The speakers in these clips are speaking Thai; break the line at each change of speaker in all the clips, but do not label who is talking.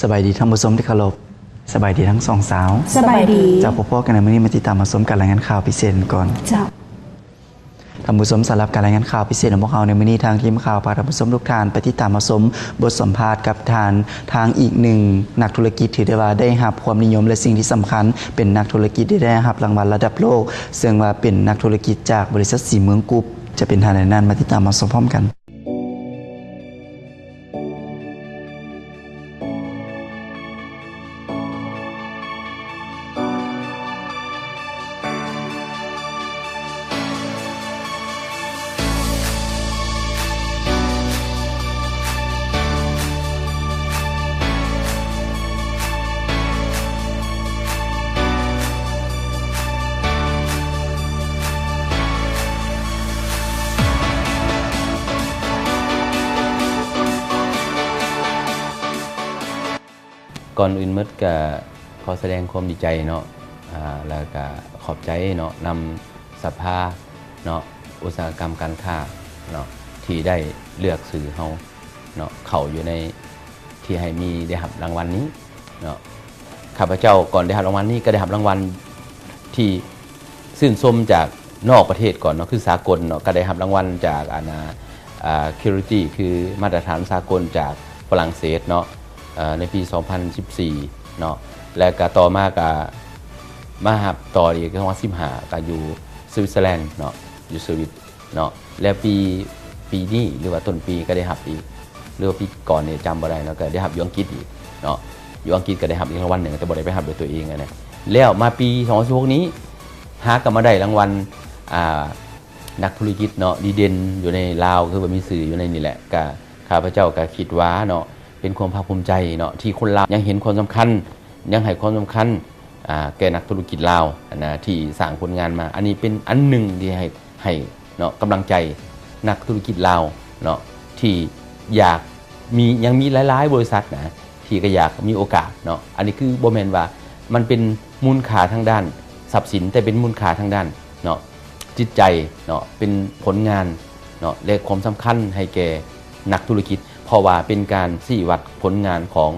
สบายดีท่านผู้ชมที่เคารพสบายดีทั้งสองสาว
สบายดี
จากพ่อกันในมื้อนี้มาติดตามมาชมการรายงานข่าวพิเศษก่อน
เจ้า
ท่านผู้ชมสำหรับการรายงานข่าวพิเศษของพวกเราในมื้อนี้ทางทีมข่าวพาท่านผู้ชมทุกท่านไปติดตามมาชมบทสัมภาษณ์กับทางอีกหนึ่งนักธุรกิจที่ได้ว่าได้รับความนิยมและสิ่งที่สำคัญเป็นนักธุรกิจที่ได้รับรางวัลระดับโลกซึ่งว่าเป็นนักธุรกิจจากบริษัทสีเมืองกรุ๊ปจะเป็นทางไหนนั้นมาติดตามมาชมพร้อมกัน
ก่อนอื่นมดก็ขอแสดงความดีใจเนาะแล้วก็ขอบใจเนาะนำสภาเนาะอุตสาหกรรมการค้าเนาะที่ได้เลือกสื่อเฮาเนาะเข้าอยู่ในที่ให้มีได้รับรางวัลนี้เนาะข้าพเจ้าก่อนได้รับรางวัลนี้ก็ได้รับรางวัลที่ชื่นชมจากนอกประเทศก่อนเนาะคือสากลเนาะก็ได้รับรางวัลจากSecurity คือมาตรฐานสากลจากฝรั่งเศสเนาะในปี 2014 เนาะและก็ต่อมาก็มาหับต่ออีก2015ก็อยู่สวิตเซอร์แลนด์เนาะอยู่สวิตเนาะและปีนี้หรือว่าต้นปีก็ได้หับอีกหรือว่าปีก่อนเนี่ยจำบ่ได้เนาะก็ได้หับอยู่อังกฤษอีกเนาะอยู่อังกฤษก็ได้หับอีกรางวัลหนึ่งแต่บ่ได้ไปหับด้วยตัวเองนะแล้วมาปี2016นี้หากลับมาได้รางวัลนักธุรกิจเนาะดีเด่นอยู่ในลาวคือว่ามีสื่ออยู่ในนี่แหละก็ข้าพเจ้าก็คิดว่าเนาะเป็นความภาคภูมิใจเนาะที่คนลาวยังเห็นความสำคัญยังให้ความสำคัญแก่นักธุรกิจลาวนะที่สร้างผลงานมาอันนี้เป็นอันหนึ่งที่ให้เนาะกำลังใจนักธุรกิจลาวเนาะที่อยากยังมีหลายๆบริษัทนะที่ก็อยากมีโอกาสเนาะอันนี้คือบ่แม่นว่ามันเป็นมูลค่าทางด้านทรัพย์สินแต่เป็นมูลค่าทางด้านเนาะจิตใจเนาะเป็นผลงานเนาะและความสำคัญให้แก่นักธุรกิจเพราะว่าเป็นการชี้วัดผลงานของ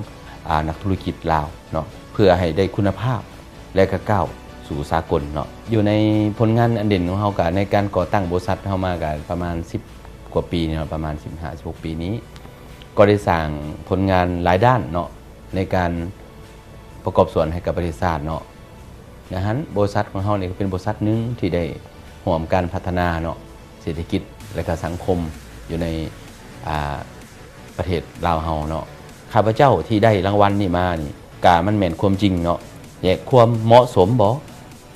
นักธุรกิจลาวเนาะเพื่อให้ได้คุณภาพและก็ก้าวสู่สากลเนาะอยู่ในผลงานอันเด่นของเรากับในการก่อตั้งบริษัทเฮามากันประมาณ10กว่าปีเนี่ยประมาณ15-16ปีนี้ก็ได้สร้างผลงานหลายด้านเนาะในการประกอบส่วนให้กับประเทศชาติเนาะนะฮะบริษัทของเราเนี่ยเป็นบริษัทนึงที่ได้ร่วมการพัฒนาเนาะเศรษฐกิจและก็สังคมอยู่ในประเทศลาวเฮาเนาะข้าพเจ้าที่ได้รางวัลนี่มานี่กามันแม่นความจริงเนาะแยกความเหมาะสมบ่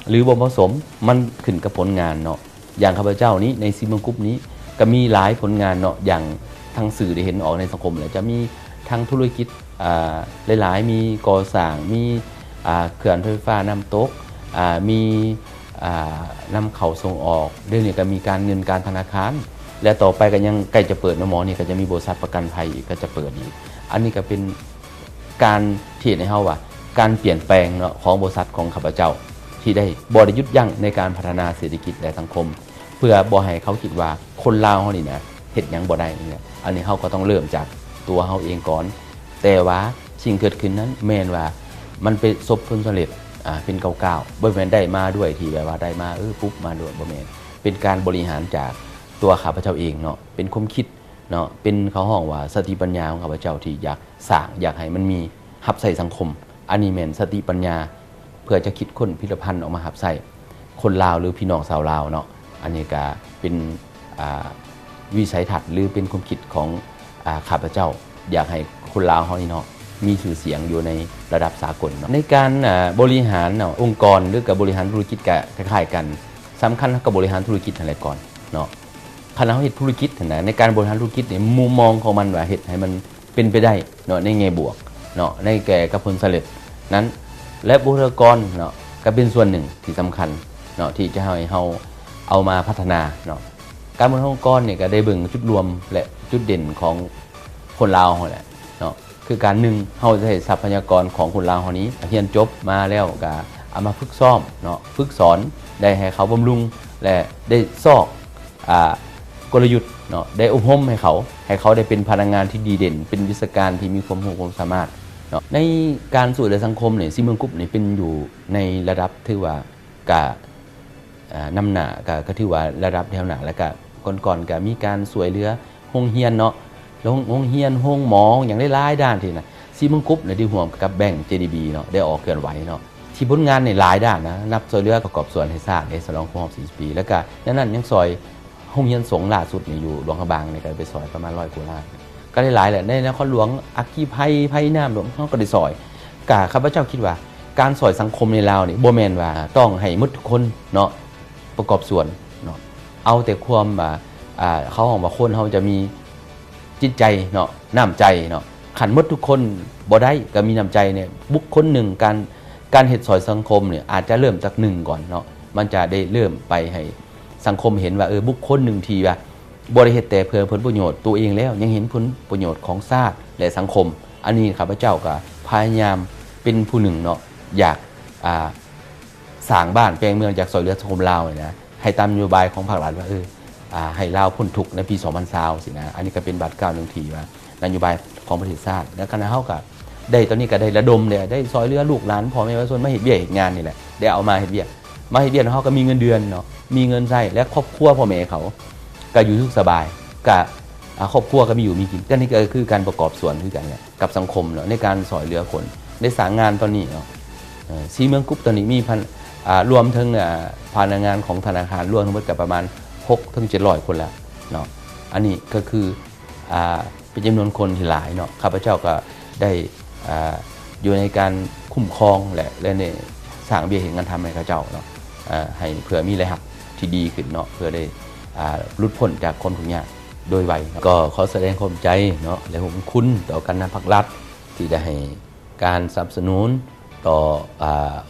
หรือบ่เหมาะสมมันขึ้นกับผลงานเนาะอย่างข้าพเจ้านี้ในซีเมืองกรุ๊ปนี้ก็มีหลายผลงานเนาะอย่างทางสื่อได้เห็นออกในสังคมเลยจะมีทางธุรกิจหลายๆมีก่อสร้างมีเขื่อนไฟฟ้าน้ำตกมีนำเข้าส่งออกเรื่องนี้ก็มีการเงินการธนาคารและต่อไปก็ยังใกล้จะเปิดหมอนี่ก็จะมีบริษัทประกันภัยอีกก็จะเปิดอีกอันนี้ก็เป็นการเทียบให้เฮาว่าการเปลี่ยนแปลงเนาะของบริษัทของข้าพเจ้าที่ได้บ่ได้หยุดยั้งในการพัฒนาเศรษฐกิจและสังคมเพื่อบ่ให้เขาคิดว่าคนลาวเฮานี่นะเฮ็ดหยังบ่ได้เนี่ยอันนี้เฮาก็ต้องเริ่มจากตัวเฮาเองก่อนแต่ว่าสิ่งเกิดขึ้นนั้นแม่นว่ามันเป็นสบผลสำเร็จเป็นก้าวๆบ่แม่นได้มาด้วยที่แบบว่าได้มาปุ๊บมาด้วยบ่แม่นเป็นการบริหารจากตัวข้าพเจ้าเองเนาะเป็นความคิดเนาะเป็นเขาห้องว่าสติปัญญาของข้าพเจ้าที่อยากสร้างอยากให้มันมีหับใส่สังคมอันนี้แม่นสติปัญญาเพื่อจะคิดค้นผลิตภัณฑ์ออกมาหับใส่คนลาวหรือพี่น้องชาวลาวเนาะอันนี้ก็เป็นวิสัยทัศน์หรือเป็นความคิดของข้าพเจ้าอยากให้คนลาวเฮานี่เนาะมีชื่อเสียงอยู่ในระดับสากลเนาะในการบริหารเนาะองค์กรหรือกับบริหารธุรกิจก็คล้ายๆกันสำคัญกับบริหารธุรกิจอะไรก่อนเนาะคณะเฮ็ดธุรกิจนะในการบริหารธุรกิจเนี่ยมุมมองของมันว่าเฮ็ดให้มันเป็นไปได้เนาะในแง่บวกเนาะในแก่กับผลสำเร็จนั้นและบุคลากรเนาะก็เป็นส่วนหนึ่งที่สำคัญเนาะที่จะให้เฮาเอามาพัฒนาเนาะการบริหารองค์กรเนี่ยก็ได้เบิ่งจุดรวมและจุดเด่นของคนลาวแหละเนาะคือการหนึ่งเฮาจะให้ทรัพยากรของคนลาวเฮานี้เรียนจบมาแล้วก็เอามาฝึกซ้อมเนาะฝึกสอนได้ให้เขาบำรุงและได้ซอกกลยุทธ์เนาะได้อบรมให้เขาได้เป็นพนักงานที่ดีเด่นเป็นวิศวการที่มีความรู้ความสามารถ เนาะในการสู่ในสังคมเนี่ยซีเมืองกรุ๊ปนี่เป็นอยู่ในระดับที่ว่ากะนำหน้าก็ถือว่าระดับแถวหน้าแล้วก็ก่อนๆก็มีการสวยเรือโรงเรียนเนาะโรงเรียนโรงหมออย่างหลายๆด้านที่นะซีเมืองกรุ๊ปเนี่ยที่ร่วมกับแบงก์ JDB เนาะได้ออกเคลื่อนไหวเนาะที่ผลงานในหลายด้านนะนับซอยเรือประกอบส่วนให้ทราบในฉลองครบรอบ40 ปีแล้วก็นั้นยังซอยโรงเรียนสงฆ์ล่าสุดนี่อยู่หลวงพระบางเนี่ยก็ไปซอยประมาณ100 กว่าล้านก็ได้หลายแหละในนครหลวงอัคคีภัยน้ำหลวงเขาก็ได้ซอยกะข้าพเจ้าคิดว่าการซอยสังคมในลาวนี่บ่แม่นว่าต้องให้หมดทุกคนเนาะประกอบส่วนเนาะเอาแต่ความเขาบอกว่าคนเขาจะมีจิตใจเนาะน้ำใจเนาะขันหมดทุกคนบ่ได้ก็มีน้ำใจเนี่ยบุคคลหนึ่งการเฮ็ดซอยสังคมเนี่ยอาจจะเริ่มจาก1ก่อนเนาะมันจะได้เริ่มไปให้สังคมเห็นว่าบุคคลหนึ่งทีว่าบริเหตุแต่เพื่อผลประโยชน์ตัวเองแล้วยังเห็นผลประโยชน์ของชาติและสังคมอันนี้ข้าพเจ้าก็พยายามเป็นผู้หนึ่งเนาะอยากสร้างบ้านแปลงเมืองจากซอยเรือสังคมลาวนะให้ตามนโยบายของภาครัฐว่าให้ลาวพ้นทุกข์ในปี 2020สินะอันนี้ก็เป็นบัตร9 1ทีว่านโยบายของประเทศชาติแล้วคณะเฮาก็ได้ตอนนี้ก็ได้ระดมเลยได้ซอยเรือลูกหลานพ่อแม่ประชาชนมาเฮ็ดเวียกเฮ็ดงานนี่แหละได้เอามาเฮ็ดเวียกเฮาก็มีเงินเดือนเนาะมีเงินใช้และครอบครัวพ่อแม่เขาก็อยู่สุขสบายกับครอบครัวก็มีอยู่มีกินก็นี่ก็คือการประกอบส่วนคือกันเนี่ยกับสังคมเนาะในการซอยเรือคนได้สร้างงานตอนนี้เนาะซีเมืองกรุ๊ปตอนนี้มีรวมทั้งพนักงานของธนาคารรวมทั้งหมดกับประมาณ600-700 คนแล้วเนาะอันนี้ก็คือเป็นจำนวนคนที่หลายเนาะข้าพเจ้าก็ได้อยู่ในการคุ้มครองและในสร้างเบี้ยเห็นงานทำให้ข้าเจ้าเนาะให้เพื่อมีรายรับที่ดีขึ้นเนาะเพื่อได้หลุดพ้นจากความทุกข์ยากโดยไวก็ขอแสดงความใจเนาะและขอบคุณต่อคณะภาครัฐที่ได้ให้การสนับสนุนต่อ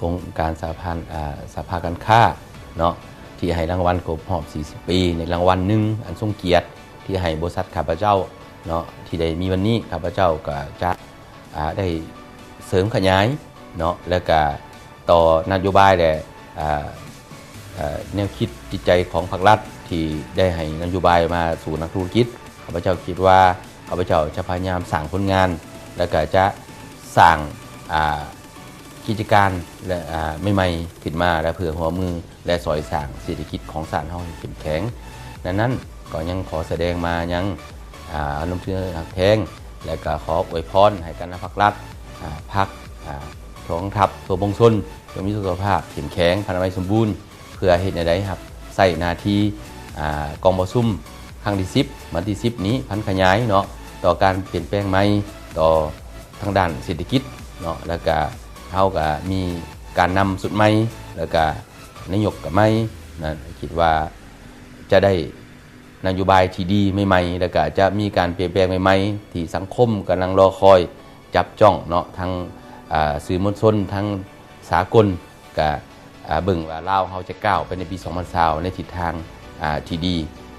องค์การสภาการค้าเนาะที่ให้รางวัลครบรอบ40 ปีในรางวัลหนึ่งอันทรงเกียรติที่ให้บริษัทข้าพเจ้าเนาะที่ได้มีวันนี้ข้าพเจ้าก็จะได้เสริมขยายเนาะแล้วก็ต่อนโยบายและแนวคิดจิตใจของภาครัฐที่ได้ให้นโยบายมาสู่นักธุรกิจข้าพเจ้าคิดว่าข้าพเจ้าจะพยายามสร้างผลงานแล้วก็จะสร้างกิจการและใหม่ๆขึ้นมาและเพื่อหัวมือและสอยสร้างเศรษฐกิจของชาติเฮาให้เข้มแข็งดังนั้นก็ยังขอแสดงมายังอนุทินหักแพงและก็ขออวยพรให้คณะภาครัฐพรรคกองทัพตัวบงชนจงมีสุขภาพเข้มแข็งพลานามัยสมบูรณ์เพื่อเฮ็ดให้ได้ครับใส่หน้าที่กองประชุมครั้งที่10วันที่10นี้พันขยายเนาะต่อการเปลี่ยนแปลงใหม่ต่อทางด้านเศรษฐกิจเนาะแล้วก็เฮาก็มีการนำสุดใหม่แล้วก็นายกกับใหม่นะคิดว่าจะได้นโยบายที่ดีใหม่ๆแล้วก็จะมีการเปลี่ยนแปลงใหม่ๆที่สังคมกำลังรอคอยจับจ้องเนาะทั้งสื่อมวลชนทั้งสากลกับเบิ่งว่าลาวเฮาจะก้าวไปในปี 2020ในทิศทางที่ดี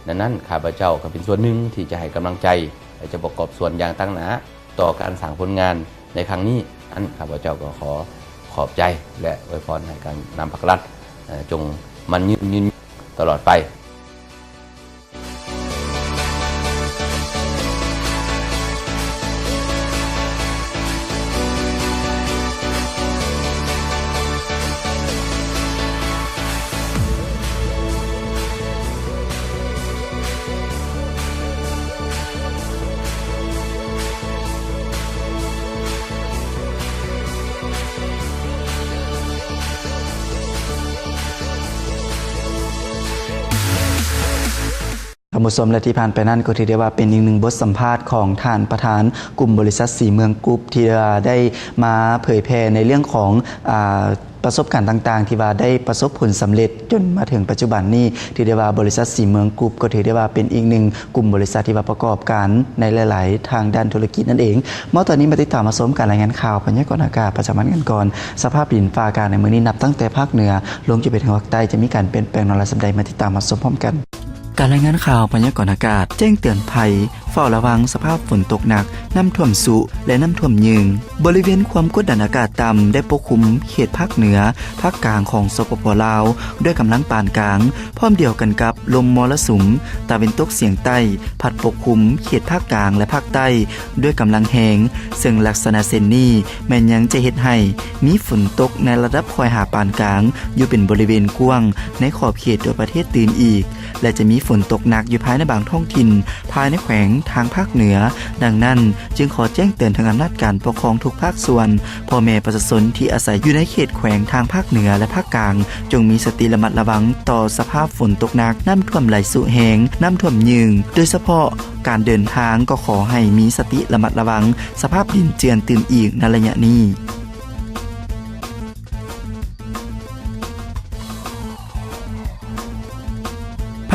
ดังนั้นข้าพเจ้าก็เป็นส่วนหนึ่งที่จะให้กำลังใจและจะประกอบส่วนอย่างตั้งหนาต่อการสร้างผลงานในครั้งนี้อันข้าพเจ้าก็ขอขอบใจและอวยพรให้การนำภาครัฐจงมันยืนตลอดไป
ท่านผู้ชมและที่ผ่านไปนั่นก็ถือได้ว่าเป็นอีกหนึ่งบทสัมภาษณ์ของท่านประธานกลุ่มบริษัทสีเมืองกรุ๊ปที่ได้มาเผยแพร่ในเรื่องของประสบการณ์ต่างๆที่ว่าได้ประสบผลสำเร็จจนมาถึงปัจจุบันนี้ถือได้ว่าบริษัทสีเมืองกรุ๊ปก็ถือได้ว่าเป็นอีกหนึ่งกลุ่มบริษัทที่ว่าประกอบการในหลายๆทางด้านธุรกิจนั่นเองเมื่อตอนนี้มาติดตามมาชมการรายงานข่าวพยากรณ์อากาศประจำวันกันก่อนสภาพดินฟ้าอากาศในมื้อนี้นับตั้งแต่ภาคเหนือลงจนไปถึงภาคใต้จะมีการเปลี่ยนแปลงในรายสัปดาห์มาติดตามมาชมพร้อมกันการรายงานข่าวพยากรณ์อากาศแจ้งเตือนภัย เฝ้าระวังสภาพฝนตกหนักน้ำท่วมสุและน้ำท่วมยืงบริเวณความกดดันอากาศต่ำได้ปกคลุมเขตภาคเหนือภาคกลางของสปป.ลาวด้วยกำลังปานกลางพร้อมเดียวกันกับลมมรสุมตะวันตกเฉียงใต้พัดปกคลุมเขตภาคกลางและภาคใต้ด้วยกำลังแรงซึ่งลักษณะเช่นนี้แม้นยังจะเฮ็ดให้มีฝนตกในระดับคอยหาปานกลางอยู่เป็นบริเวณกว้างในขอบเขตโดยประเทศตื่นอีกและจะมีฝนตกหนักอยู่ภายในบางท้องถิ่นภายในแขวงทางภาคเหนือดังนั้นจึงขอแจ้งเตือนทางอำนาจการปกครองทุกภาคส่วนพ่อแม่ประชาชนที่อาศัยอยู่ในเขตแขวงทางภาคเหนือและภาคกลางจงมีสติระมัดระวังต่อสภาพฝนตกหนักน้ำท่วมไหลสู่แหงน้ำท่วมยืงโดยเฉพาะการเดินทางก็ขอให้มีสติระมัดระวังสภาพดินเจือนตื่นอีกในระยะนี้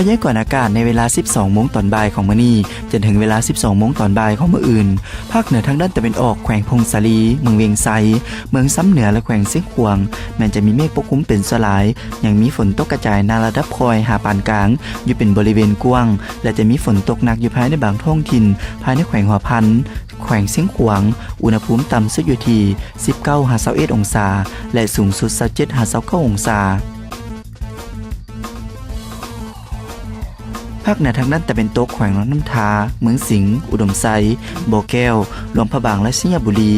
พยากรณ์อากาศในเวลา 12 โมงตอนบ่ายของมื้อนี้จนถึงเวลา 12 โมงตอนบ่ายของมื้ออื่นภาคเหนือทางด้านตะวันออกแขวงพงศาลีเมืองเวียงไซเมืองซ้ำเหนือและแขวงเสียงขวางแม้จะมีเมฆปกคลุมเป็นส่วนหลายยังมีฝนตกกระจายในระดับคอยหาปานกลางอยู่เป็นบริเวณกว้างและจะมีฝนตกหนักอยู่ภายในบางท้องถิ่นภายในแขวงหัวพันแขวงเสียงขวางอุณหภูมิต่ำสุดอยู่ที่ 19-21 องศาและสูงสุด 27-29 องศาภาคเหนือทางด้านตะวันตกแขวงหนองน้ำทาเมืองสิงห์อุดมไซบ่อแก้วหลวงพระบางและสิงห์บุรี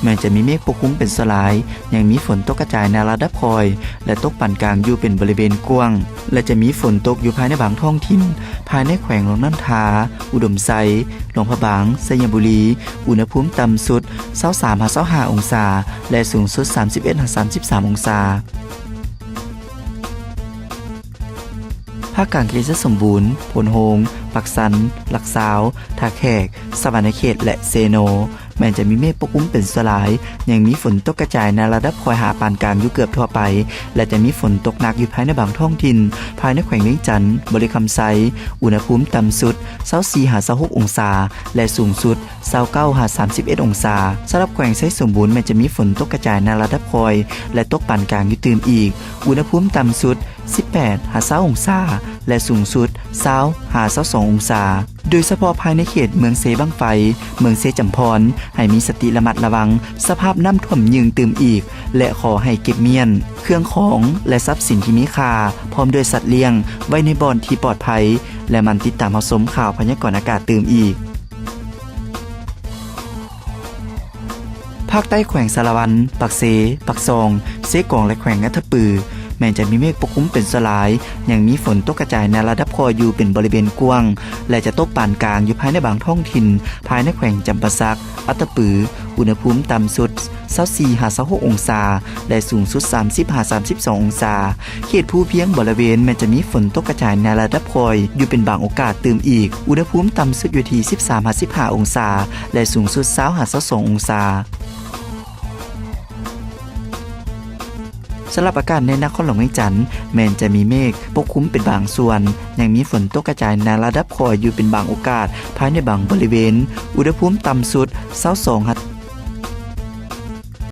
แม้จะมีเมฆปกคลุมเป็นสลายยังมีฝนตกกระจายในระดับคอยและตกปานกลางอยู่เป็นบริเวณกว้างและจะมีฝนตกอยู่ภายในบางท้องถิ่นภายในแขวงหนองน้ำทาอุดมไซหลวงพระบางสิงห์บุรีอุณหภูมิต่ำสุด 23-25 องศาและสูงสุด 31-33 องศาภาคกลางเขตสมบูรณ์พลโฮงปักสันหลักสาวท่าแขกสวรรณเขตและเซโนแม้จะมีเมฆปกคลุมเป็นสลายยังมีฝนตกกระจายในระดับคอยหาปานกลางอยู่เกือบทั่วไปและจะมีฝนตกหนักอยู่ภายในบางท้องถิ่นภายในแขวงเวียงจันทร์บริคำไซอุณหภูมิต่ำสุด 24-26 องศาและสูงสุด 29-31 องศาสำหรับแขวงไซสมบูรณ์แม้จะมีฝนตกกระจายในระดับคอยและตกปานกลางอยู่ตื่มอีกอุณหภูมิต่ำสุด 18-20 องศาและสูงสุด 20-22 องศาโดยเฉพาะภายในเขตเมืองเซบังไฟเมืองเซจำพรให้มีสติระมัดระวังสภาพน้ำท่วมยืงตื่มอีกและขอให้เก็บเมียนเครื่องของและทรัพย์สินที่มีค่าพร้อมด้วยสัตว์เลี้ยงไว้ในบ่อนที่ปลอดภัยและมันติดตามรับชมข่าวพยากรณ์อากาศตื่มอีกภาคใต้แขวงสารวันปักเซปักซองเซกองและแขวงงัทปือแม้จะมีเมฆปกคลุมเป็นสลายยังมีฝนตกกระจายในระดับคออยู่เป็นบริเวณกว้างและจะตกปานกลางอยู่ภายในบางท้องถิ่นภายในแขวงจำปาสักอัตตปืออุณหภูมิต่ำสุด 24-26 องศาและสูงสุด 30-32 องศาเขตภูเพียงบริเวณแม้จะมีฝนตกกระจายในระดับคอยอยู่เป็นบางโอกาสตื่มอีกอุณหภูมิต่ำสุดอยู่ที่ 13-15 องศาและสูงสุด 20-22 องศาสำหรับอากาศในนครหลวงเวียงจันทร์แม้จะมีเมฆปกคลุมเป็นบางส่วนยังมีฝนตกกระจายในระดับคอยอยู่เป็นบางโอกาสภายในบางบริเวณอุณหภูมิต่ำสุด